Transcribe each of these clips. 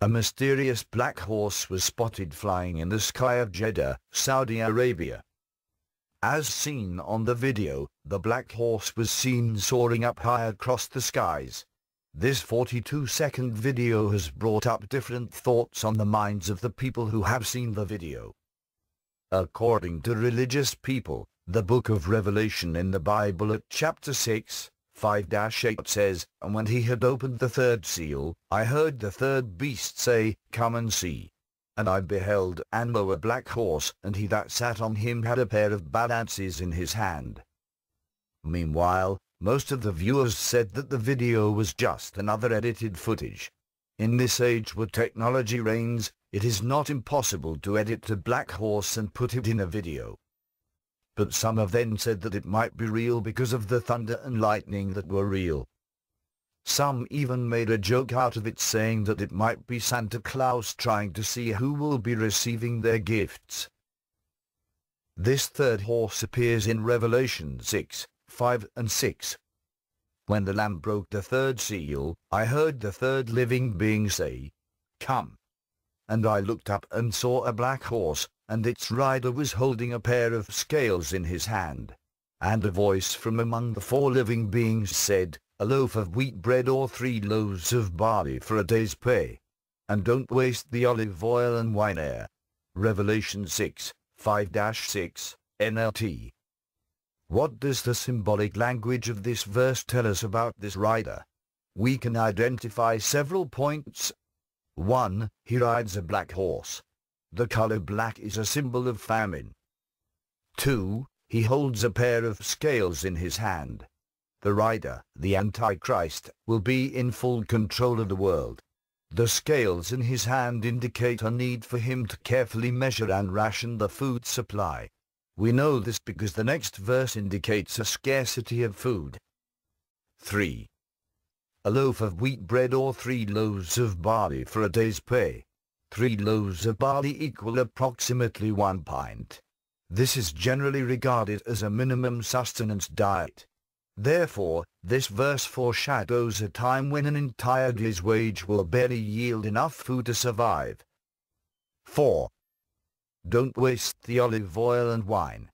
A mysterious black horse was spotted flying in the sky of Jeddah, Saudi Arabia. As seen on the video, the black horse was seen soaring up high across the skies. This 42-second video has brought up different thoughts on the minds of the people who have seen the video. According to religious people, the book of Revelation in the Bible at chapter 6, 5-8 says, "And when he had opened the third seal, I heard the third beast say, Come and see. And I beheld, and lo, a black horse, and he that sat on him had a pair of balances in his hand." Meanwhile, most of the viewers said that the video was just another edited footage. In this age where technology reigns, it is not impossible to edit a black horse and put it in a video. But some have then said that it might be real because of the thunder and lightning that were real. Some even made a joke out of it, saying that it might be Santa Claus trying to see who will be receiving their gifts. This third horse appears in Revelation 6, 5 and 6. "When the Lamb broke the third seal, I heard the third living being say, Come. And I looked up and saw a black horse, and its rider was holding a pair of scales in his hand. And a voice from among the four living beings said, A loaf of wheat bread or 3 loaves of barley for a day's pay. And don't waste the olive oil and wine there." Revelation 6, 5-6, NLT. What does the symbolic language of this verse tell us about this rider? We can identify several points. 1. He rides a black horse. The color black is a symbol of famine. 2. He holds a pair of scales in his hand. The rider, the Antichrist, will be in full control of the world. The scales in his hand indicate a need for him to carefully measure and ration the food supply. We know this because the next verse indicates a scarcity of food. 3. A loaf of wheat bread or 3 loaves of barley for a day's pay. 3 loaves of barley equal approximately 1 pint. This is generally regarded as a minimum sustenance diet. Therefore, this verse foreshadows a time when an entire day's wage will barely yield enough food to survive. 4. Don't waste the olive oil and wine.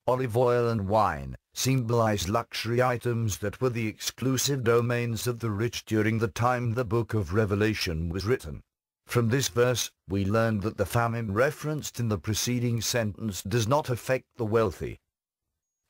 Olive oil and wine symbolize luxury items that were the exclusive domains of the rich during the time the book of Revelation was written. From this verse, we learn that the famine referenced in the preceding sentence does not affect the wealthy.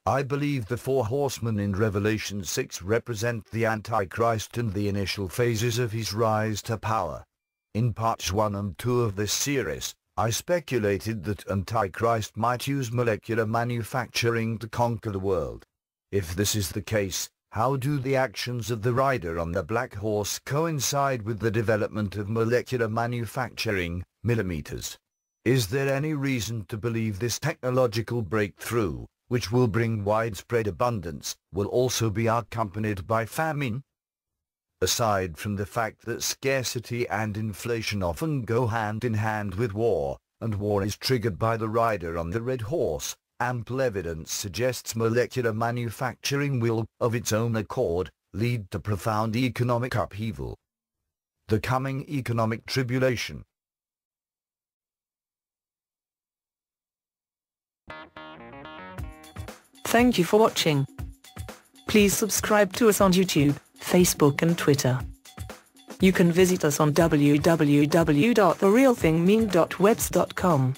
I believe the 4 horsemen in Revelation 6 represent the Antichrist and the initial phases of his rise to power. In parts 1 and 2 of this series, I speculated that Antichrist might use molecular manufacturing to conquer the world. If this is the case, how do the actions of the rider on the black horse coincide with the development of molecular manufacturing, millimeters? Is there any reason to believe this technological breakthrough, which will bring widespread abundance, will also be accompanied by famine? Aside from the fact that scarcity and inflation often go hand in hand with war, and war is triggered by the rider on the red horse, ample evidence suggests molecular manufacturing will, of its own accord, lead to profound economic upheaval. The coming economic tribulation. Thank you for watching. Please subscribe to us on YouTube, Facebook and Twitter. You can visit us on www.therealthingmeme.webs.com.